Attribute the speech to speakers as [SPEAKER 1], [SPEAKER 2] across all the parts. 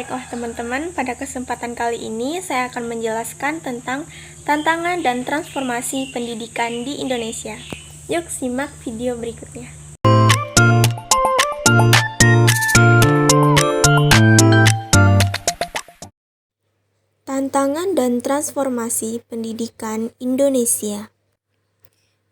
[SPEAKER 1] Baiklah teman-teman, pada kesempatan kali ini saya akan menjelaskan tentang tantangan dan transformasi pendidikan di Indonesia. Yuk simak video berikutnya. Tantangan dan transformasi pendidikan Indonesia.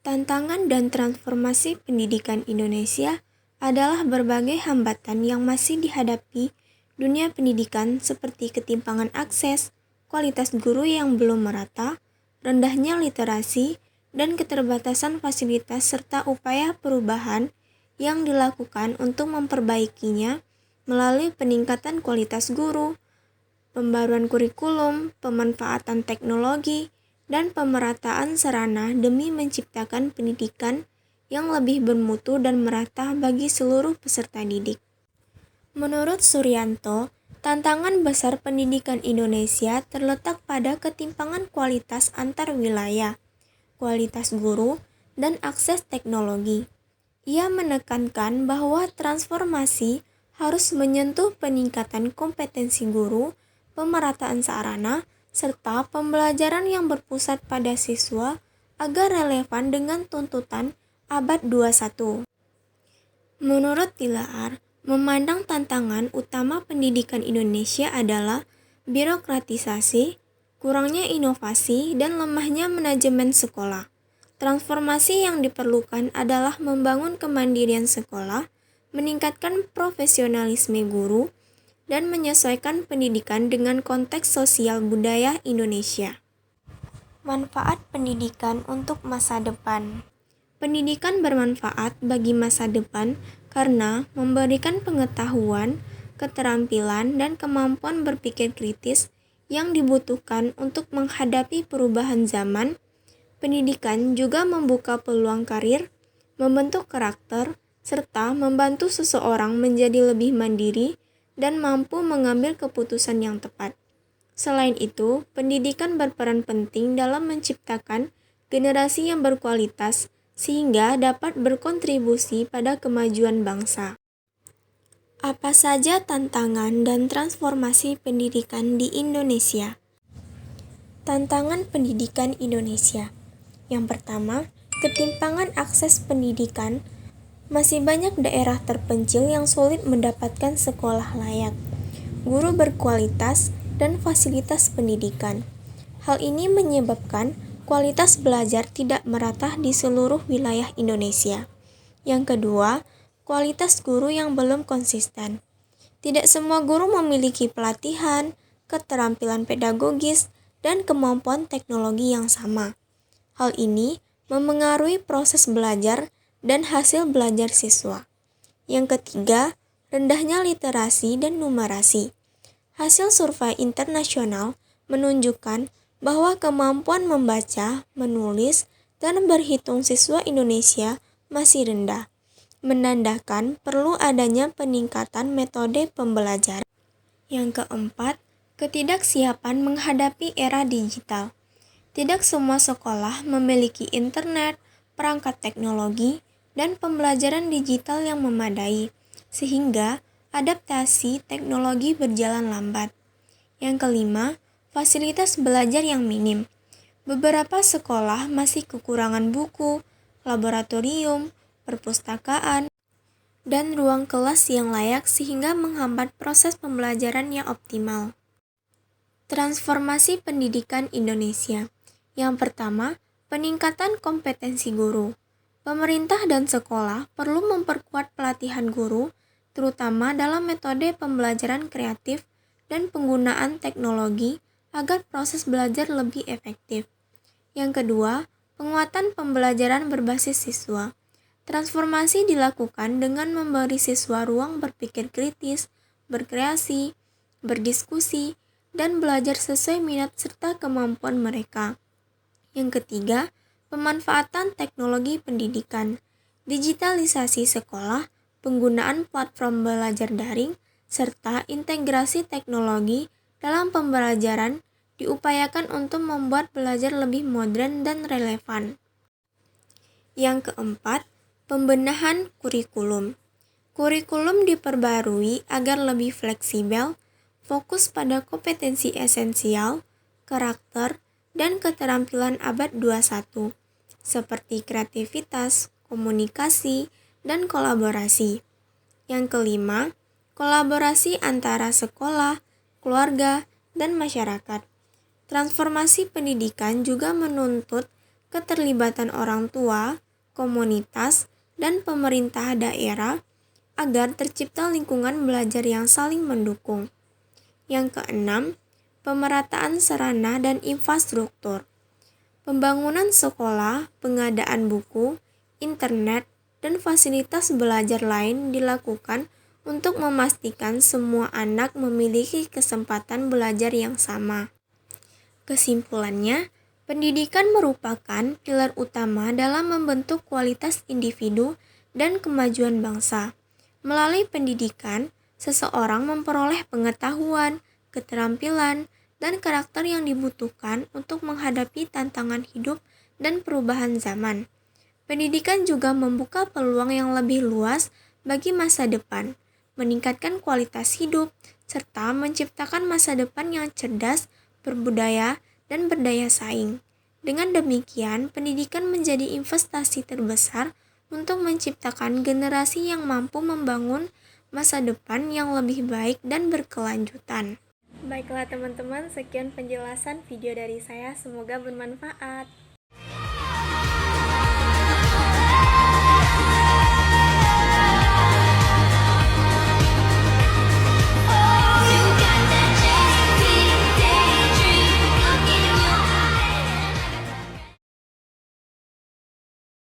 [SPEAKER 1] Tantangan dan transformasi pendidikan Indonesia adalah berbagai hambatan yang masih dihadapi dunia pendidikan seperti ketimpangan akses, kualitas guru yang belum merata, rendahnya literasi, dan keterbatasan fasilitas serta upaya perubahan yang dilakukan untuk memperbaikinya melalui peningkatan kualitas guru, pembaruan kurikulum, pemanfaatan teknologi, dan pemerataan sarana demi menciptakan pendidikan yang lebih bermutu dan merata bagi seluruh peserta didik. Menurut Suryanto, tantangan besar pendidikan Indonesia terletak pada ketimpangan kualitas antar wilayah, kualitas guru, dan akses teknologi. Ia menekankan bahwa transformasi harus menyentuh peningkatan kompetensi guru, pemerataan sarana, serta pembelajaran yang berpusat pada siswa agar relevan dengan tuntutan abad 21. Menurut Tilaar, memandang tantangan utama pendidikan Indonesia adalah birokratisasi, kurangnya inovasi, dan lemahnya manajemen sekolah. Transformasi yang diperlukan adalah membangun kemandirian sekolah, meningkatkan profesionalisme guru, dan menyesuaikan pendidikan dengan konteks sosial budaya Indonesia. Manfaat pendidikan untuk masa depan. Pendidikan bermanfaat bagi masa depan karena memberikan pengetahuan, keterampilan, dan kemampuan berpikir kritis yang dibutuhkan untuk menghadapi perubahan zaman. Pendidikan juga membuka peluang karir, membentuk karakter, serta membantu seseorang menjadi lebih mandiri dan mampu mengambil keputusan yang tepat. Selain itu, pendidikan berperan penting dalam menciptakan generasi yang berkualitas sehingga dapat berkontribusi pada kemajuan bangsa. Apa saja tantangan dan transformasi pendidikan di Indonesia? Tantangan pendidikan Indonesia. Yang pertama, ketimpangan akses pendidikan. Masih banyak daerah terpencil yang sulit mendapatkan sekolah layak, guru berkualitas, dan fasilitas pendidikan. Hal ini menyebabkan kualitas belajar tidak merata di seluruh wilayah Indonesia. Yang kedua, kualitas guru yang belum konsisten. Tidak semua guru memiliki pelatihan, keterampilan pedagogis, dan kemampuan teknologi yang sama. Hal ini memengaruhi proses belajar dan hasil belajar siswa. Yang ketiga, rendahnya literasi dan numerasi. Hasil survei internasional menunjukkan bahwa kemampuan membaca, menulis, dan berhitung siswa Indonesia masih rendah, menandakan perlu adanya peningkatan metode pembelajaran. Yang keempat, ketidaksiapan menghadapi era digital. Tidak semua sekolah memiliki internet, perangkat teknologi, dan pembelajaran digital yang memadai, sehingga adaptasi teknologi berjalan lambat. Yang kelima, fasilitas belajar yang minim. Beberapa sekolah masih kekurangan buku, laboratorium, perpustakaan, dan ruang kelas yang layak sehingga menghambat proses pembelajaran yang optimal. Transformasi pendidikan Indonesia. Yang pertama, peningkatan kompetensi guru. Pemerintah dan sekolah perlu memperkuat pelatihan guru, terutama dalam metode pembelajaran kreatif dan penggunaan teknologi agar proses belajar lebih efektif. Yang kedua, penguatan pembelajaran berbasis siswa. Transformasi dilakukan dengan memberi siswa ruang berpikir kritis, berkreasi, berdiskusi, dan belajar sesuai minat serta kemampuan mereka. Yang ketiga, pemanfaatan teknologi pendidikan. Digitalisasi sekolah, penggunaan platform belajar daring, serta integrasi teknologi dalam pembelajaran diupayakan untuk membuat belajar lebih modern dan relevan. Yang keempat, pembenahan kurikulum. Kurikulum diperbarui agar lebih fleksibel, fokus pada kompetensi esensial, karakter, dan keterampilan abad 21, seperti kreativitas, komunikasi, dan kolaborasi. Yang kelima, kolaborasi antara sekolah, keluarga, dan masyarakat. Transformasi pendidikan juga menuntut keterlibatan orang tua, komunitas, dan pemerintah daerah agar tercipta lingkungan belajar yang saling mendukung. Yang keenam, pemerataan sarana dan infrastruktur. Pembangunan sekolah, pengadaan buku, internet, dan fasilitas belajar lain dilakukan untuk memastikan semua anak memiliki kesempatan belajar yang sama. Kesimpulannya, pendidikan merupakan pilar utama dalam membentuk kualitas individu dan kemajuan bangsa. Melalui pendidikan, seseorang memperoleh pengetahuan, keterampilan, dan karakter yang dibutuhkan untuk menghadapi tantangan hidup dan perubahan zaman. Pendidikan juga membuka peluang yang lebih luas bagi masa depan, meningkatkan kualitas hidup, serta menciptakan masa depan yang cerdas, berbudaya, dan berdaya saing. Dengan demikian, pendidikan menjadi investasi terbesar untuk menciptakan generasi yang mampu membangun masa depan yang lebih baik dan berkelanjutan. Baiklah teman-teman, sekian penjelasan video dari saya, semoga bermanfaat.